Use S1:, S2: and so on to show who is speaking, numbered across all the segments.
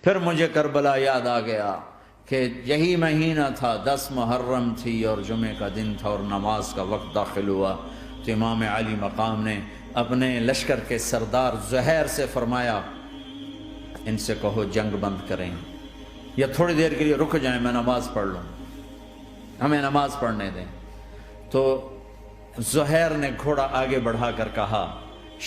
S1: پھر مجھے کربلا یاد آ گیا کہ یہی مہینہ تھا، 10 محرم تھی اور جمعے کا دن تھا اور نماز کا وقت داخل ہوا، تو امام علی مقام نے اپنے لشکر کے سردار زہیر سے فرمایا ان سے کہو جنگ بند کریں یا تھوڑی دیر کے لیے رک جائیں، میں نماز پڑھ لوں، ہمیں نماز پڑھنے دیں۔ تو زہیر نے گھوڑا آگے بڑھا کر کہا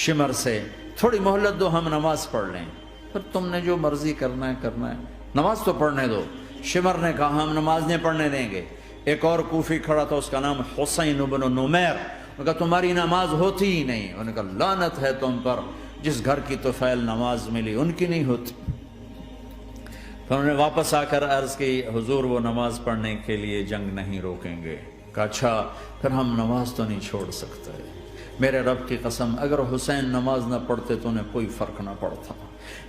S1: شمر سے تھوڑی مہلت دو، ہم نماز پڑھ لیں، پھر تم نے جو مرضی کرنا ہے، نماز تو پڑھنے دو۔ شمر نے کہا ہم نماز نہیں پڑھنے دیں گے۔ ایک اور کوفی کھڑا تھا، اس کا نام حسین بن نمیر، انہوں نے کہا تمہاری نماز ہوتی ہی نہیں۔ انہوں نے کہا لعنت ہے تم پر، جس گھر کی طفیل نماز ملی ان کی نہیں ہوتی۔ پھر انہوں نے واپس آ کر عرض کی حضور وہ نماز پڑھنے کے لیے جنگ نہیں روکیں گے۔ کہا اچھا پھر ہم نماز تو نہیں چھوڑ سکتے۔ میرے رب کی قسم اگر حسین نماز نہ پڑھتے تو انہیں کوئی فرق نہ پڑتا،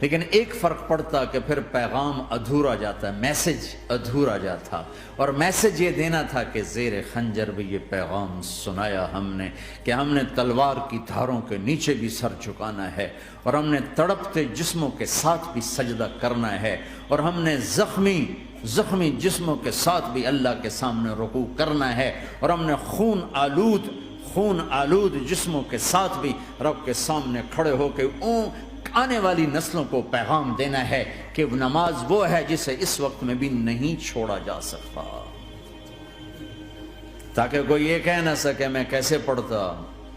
S1: لیکن ایک فرق پڑتا کہ پھر پیغام ادھورا جاتا، میسج ادھورا جاتا، اور میسج یہ دینا تھا کہ زیر خنجر بھی یہ پیغام سنایا ہم نے کہ ہم نے تلوار کی دھاروں کے نیچے بھی سر جھکانا ہے، اور ہم نے تڑپتے جسموں کے ساتھ بھی سجدہ کرنا ہے، اور ہم نے زخمی جسموں کے ساتھ بھی اللہ کے سامنے رکوع کرنا ہے، اور ہم نے خون آلود جسموں کے ساتھ بھی رب کے سامنے کھڑے ہو کے آنے والی نسلوں کو پیغام دینا ہے کہ نماز وہ ہے جسے اس وقت میں بھی نہیں چھوڑا جا سکتا، تاکہ کوئی یہ کہہ نہ سکے میں کیسے پڑھتا،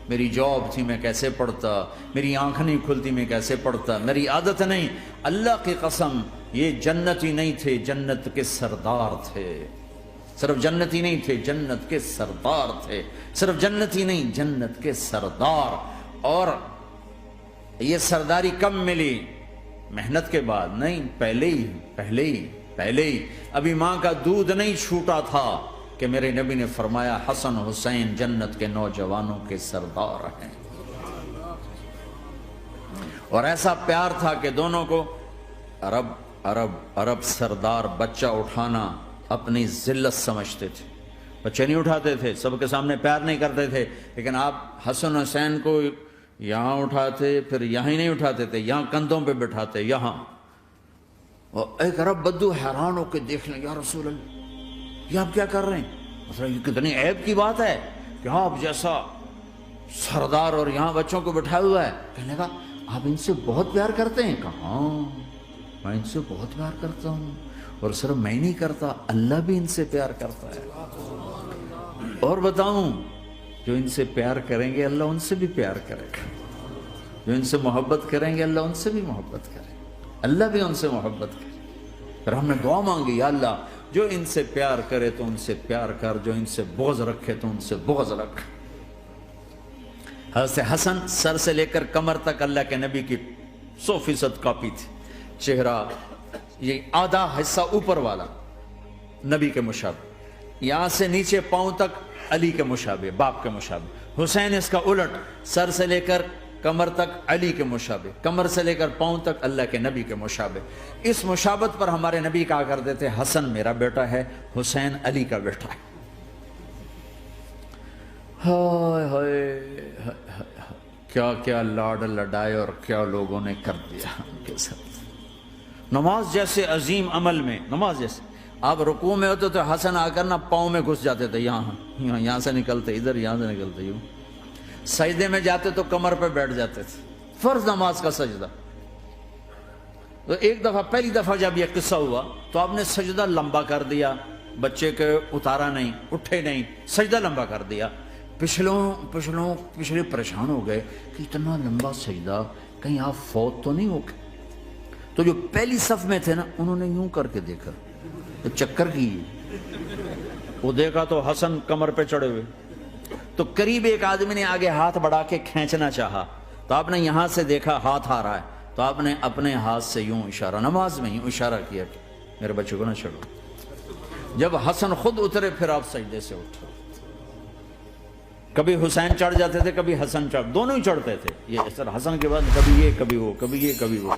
S1: میری جاب تھی میں کیسے پڑھتا، میری آنکھ نہیں کھلتی میں کیسے پڑھتا، میری عادت نہیں۔ اللہ کی قسم یہ جنتی نہیں تھے، جنت کے سردار تھے، صرف جنتی نہیں تھے، جنت کے سردار تھے، صرف جنتی نہیں جنت کے سردار۔ اور یہ سرداری کب ملی؟ محنت کے بعد نہیں، پہلے ہی ابھی ماں کا دودھ نہیں چھوٹا تھا کہ میرے نبی نے فرمایا حسن حسین جنت کے نوجوانوں کے سردار ہیں، اور ایسا پیار تھا کہ دونوں کو عرب سردار بچہ اٹھانا اپنی ذلت سمجھتے تھے، بچے نہیں اٹھاتے تھے، سب کے سامنے پیار نہیں کرتے تھے، لیکن آپ حسن حسین کو یہاں اٹھاتے پھر یہاں ہی نہیں اٹھاتے تھے، یہاں کندھوں پہ بٹھاتے، یہاں۔ اور ایک عرب بدو حیران ہو کے دیکھ لیں یا رسول اللہ یہ آپ کیا کر رہے ہیں؟ مطلب یہ کتنی عیب کی بات ہے کہ آپ جیسا سردار اور یہاں بچوں کو بٹھایا ہوا ہے۔ کہنے کا آپ ان سے بہت پیار کرتے ہیں؟ کہا ہاں میں ان سے بہت پیار کرتا ہوں، اور صرف میں نہیں کرتا اللہ بھی ان سے پیار کرتا ہے۔ اور بتاؤں جو ان سے پیار کریں گے اللہ ان سے بھی پیار کرے گا، جو ان سے محبت کریں گے اللہ ان سے بھی محبت کرے گا، اللہ بھی ان سے محبت کرے۔ پھر ہم نے دعا مانگی یا اللہ جو ان سے پیار کرے تو ان سے پیار کر، جو ان سے بغض رکھے تو ان سے بغض رکھ۔ حضرت حسن سر سے لے کر کمر تک اللہ کے نبی کی 100% کاپی تھی، چہرہ یہ آدھا حصہ اوپر والا نبی کے مشابہ، یہاں سے نیچے پاؤں تک علی کے مشابہ، باپ کے مشابہ۔ حسین اس کا الٹ، سر سے لے کر کمر تک علی کے مشابہ، کمر سے لے کر پاؤں تک اللہ کے نبی کے مشابہ۔ اس مشابہت پر ہمارے نبی کہا کرتے تھے حسن میرا بیٹا ہے، حسین علی کا بیٹا ہے۔ ہائے ہائے کیا کیا لاڈ لڈائے اور کیا لوگوں نے کر دیا ان کے ساتھ۔ نماز جیسے عظیم عمل میں، نماز جیسے آپ رکوع میں ہوتے تو حسن آ کر نہ پاؤں میں گھس جاتے تھے، یہاں سے نکلتے ادھر، یہاں سے نکلتے یوں۔ سجدے میں جاتے تو کمر پہ بیٹھ جاتے تھے، فرض نماز کا سجدہ۔ تو ایک دفعہ پہلی دفعہ جب یہ قصہ ہوا تو آپ نے سجدہ لمبا کر دیا، بچے کے اتارا نہیں، اٹھے نہیں، سجدہ لمبا کر دیا۔ پچھلے پریشان ہو گئے کہ اتنا لمبا سجدہ کہیں آپ فوت تو نہیں ہو گئے۔ تو جو پہلی صف میں تھے نا انہوں نے یوں کر کے دیکھا، چکر کی وہ دیکھا تو حسن کمر پہ چڑھے ہوئے، تو قریب ایک آدمی نے آگے ہاتھ بڑھا کے کھینچنا چاہا، تو آپ نے یہاں سے دیکھا ہاتھ آ رہا ہے، تو آپ نے اپنے ہاتھ سے یوں اشارہ، نماز میں یوں اشارہ کیا کہ میرے بچے کو نہ چڑھو۔ جب حسن خود اترے پھر آپ سجدے سے اٹھے۔ کبھی حسین چڑھ جاتے تھے، کبھی حسن چڑھ، دونوں ہی چڑھتے تھے۔ یہ سر حسن کے بعد کبھی یہ کبھی وہ، کبھی یہ کبھی وہ۔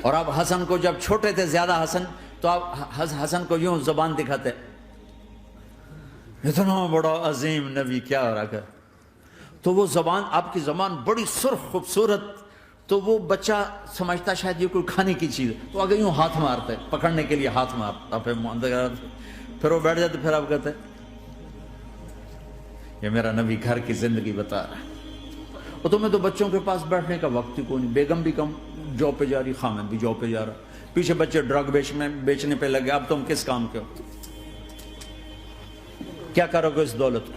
S1: اور آپ حسن کو جب چھوٹے تھے زیادہ حسن، تو آپ حسن کو یوں زبان دکھاتے، اتنا بڑا عظیم نبی کیا ہو رہا ہے، تو وہ زبان، آپ کی زبان بڑی سرخ خوبصورت تو وہ بچہ سمجھتا شاید یہ کوئی کھانے کی چیز ہے، تو آگے یوں ہاتھ مارتا ہے، پکڑنے کے لیے ہاتھ مارتا، پھر وہ بیٹھ جاتے، پھر آپ کہتے ہیں یہ میرا نبی گھر کی زندگی بتا رہا ہے۔ اور تمہیں تو بچوں کے پاس بیٹھنے کا وقت ہی کوئی نہیں، بیگم بھی کم جاب پہ جا رہی، خامد بھی جاب پہ جا رہا، پیچھے بچے ڈرگ بیچنے پہ لگے، اب تم کس کام کے ہو؟ کیا کرو گے اس دولت کو؟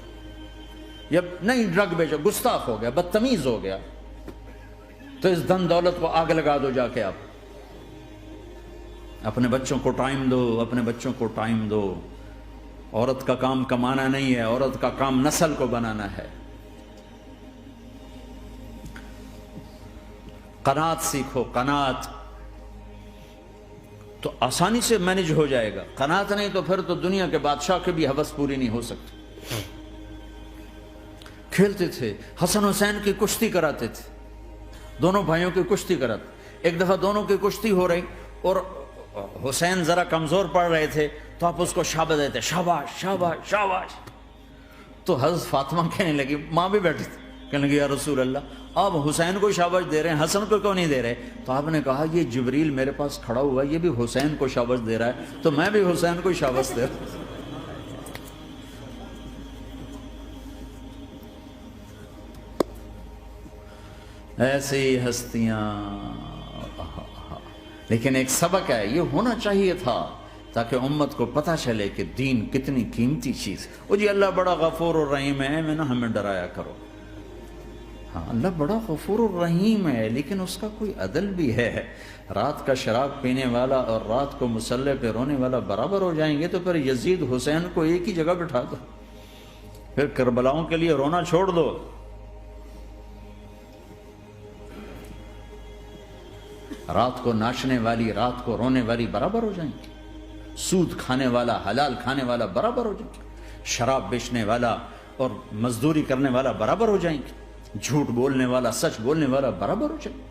S1: یا نہیں ڈرگ بیچو، گستاخ ہو گیا، بدتمیز ہو گیا، تو اس دھن دولت کو آگ لگا دو جا کے۔ آپ اپنے بچوں کو ٹائم دو، اپنے بچوں کو ٹائم دو۔ عورت کا کام کمانا نہیں ہے، عورت کا کام نسل کو بنانا ہے۔ قناعت سیکھو، قناعت تو آسانی سے مینج ہو جائے گا، قناعت نہیں تو پھر تو دنیا کے بادشاہ کی بھی ہوس پوری نہیں ہو سکتی۔ کھیلتے تھے، حسن حسین کی کشتی کراتے تھے، دونوں بھائیوں کی کشتی کراتے۔ ایک دفعہ دونوں کی کشتی ہو رہی اور حسین ذرا کمزور پڑ رہے تھے، تو آپ اس کو شاباش دیتے، شاباش شاباش شاباش۔ تو حضرت فاطمہ کہنے لگی، ماں بھی بیٹھی تھی، کہنے لگی یا رسول اللہ آپ حسین کو شاباش دے رہے ہیں، حسن کو کیوں نہیں دے رہے؟ تو آپ نے کہا یہ جبریل میرے پاس کھڑا ہوا ہے، یہ بھی حسین کو شاباش دے رہا ہے، تو میں بھی حسین کو شاباش دے رہا ہوں۔ ایسی ہستیاں، لیکن ایک سبق ہے، یہ ہونا چاہیے تھا تاکہ امت کو پتہ چلے کہ دین کتنی قیمتی چیز۔ وہ جی اللہ بڑا غفور الرحیم ہے، میں نہ ہمیں ڈرایا کرو۔ ہاں اللہ بڑا غفور الرحیم ہے، لیکن اس کا کوئی عدل بھی ہے۔ رات کا شراب پینے والا اور رات کو مصلی پہ رونے والا برابر ہو جائیں گے، تو پھر یزید حسین کو ایک ہی جگہ بٹھا دو، پھر کربلاؤں کے لیے رونا چھوڑ دو۔ رات کو ناچنے والی، رات کو رونے والی برابر ہو جائیں گے، سود کھانے والا، حلال کھانے والا برابر ہو جائیں گے، شراب بیچنے والا اور مزدوری کرنے والا برابر ہو جائیں گے، جھوٹ بولنے والا، سچ بولنے والا برابر ہو جائیں گے۔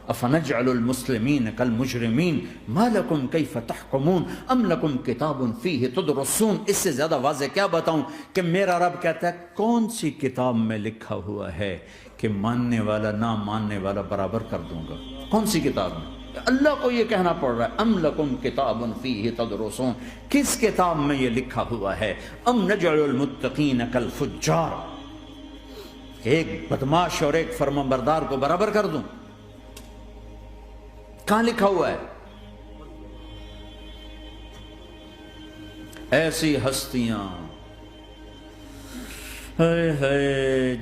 S1: افنجعل المسلمین کالمجرمین ما لکم کیف تحکمون ام لکم کتاب فیہ تدرسون۔ اس سے زیادہ واضح کیا بتاؤں کہ میرا رب کہتا ہے کون سی کتاب میں لکھا ہوا ہے کہ ماننے والا نہ ماننے والا برابر کر دوں گا؟ کون سی کتاب میں؟ اللہ کو یہ کہنا پڑ رہا ہے ام لکم کتاب فیہ تدرسون، کس کتاب میں یہ لکھا ہوا ہے؟ ام نجعل المتقین کالفجار، ایک بدماش اور ایک فرمانبردار کو برابر کر دوں؟ کہاں لکھا ہوا ہے؟ ایسی ہستیاں،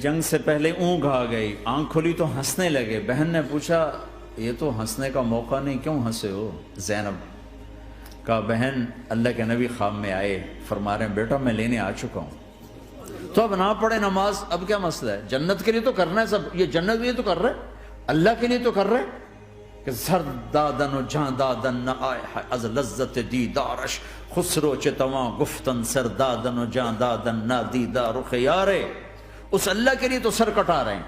S1: جنگ سے پہلے اونگ آ گئی، آنکھ کھلی تو ہنسنے لگے۔ بہن نے پوچھا یہ تو ہنسنے کا موقع نہیں، کیوں ہنسے ہو؟ زینب کہا بہن اللہ کے نبی خواب میں آئے، فرما رہے ہیں بیٹا میں لینے آ چکا ہوں، تو اب نہ پڑھے نماز، اب کیا مسئلہ ہے؟ جنت کے لیے تو کرنا ہے سب، یہ جنت کے لیے تو کر رہے، اللہ کے لیے تو کر رہے کہ سر دادن و جان دادن نہ آئے از لذت دیدارش، خسرو چتواں گفتن سر دادن و جان دادن نہ دیدار رخ یارے۔ اس اللہ کے لیے تو سر کٹا رہے ہیں،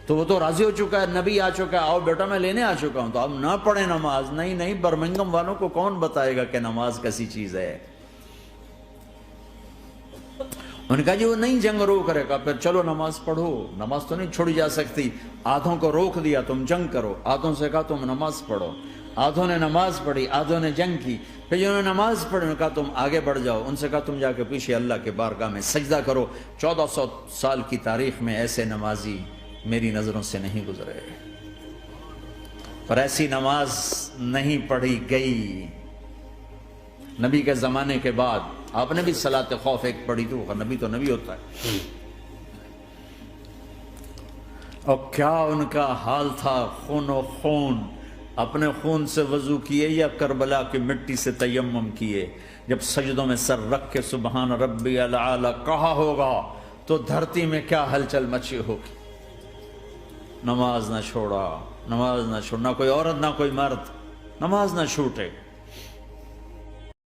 S1: تو وہ تو راضی ہو چکا ہے، نبی آ چکا ہے، آؤ بیٹا میں لینے آ چکا ہوں، تو اب نہ پڑھیں نماز؟ نہیں نہیں، برمنگم والوں کو کون بتائے گا کہ نماز کیسی چیز ہے؟ انہوں نے کہا جی وہ نہیں جنگ روک کرے گا، پھر چلو نماز پڑھو، نماز تو نہیں چھوڑی جا سکتی۔ آدھوں کو روک دیا تم جنگ کرو، آدھوں سے کہا تم نماز پڑھو، آدھوں نے نماز پڑھی، آدھوں نے جنگ کی۔ پھر جنہوں نے نماز پڑھی انہوں نے کہا تم آگے بڑھ جاؤ، ان سے کہا تم جا کے پیچھے اللہ کے بارگاہ میں سجدہ کرو۔ 1400 سال کی تاریخ میں ایسے نمازی میری نظروں سے نہیں گزرے، پر ایسی نماز نہیں پڑھی گئی نبی کے زمانے کے بعد۔ آپ نے بھی صلاۃ خوف ایک پڑھی تھی، نبی تو نبی ہوتا ہے، اور کیا ان کا حال تھا، خون و خون، اپنے خون سے وضو کیے یا کربلا کی مٹی سے تیمم کیے؟ جب سجدوں میں سر رکھ کے سبحان ربی الاعلی کہا ہوگا تو دھرتی میں کیا ہلچل مچی ہوگی۔ نماز نہ چھوڑا، نماز نہ چھوڑنا، کوئی عورت نہ کوئی مرد نماز نہ چھوٹے۔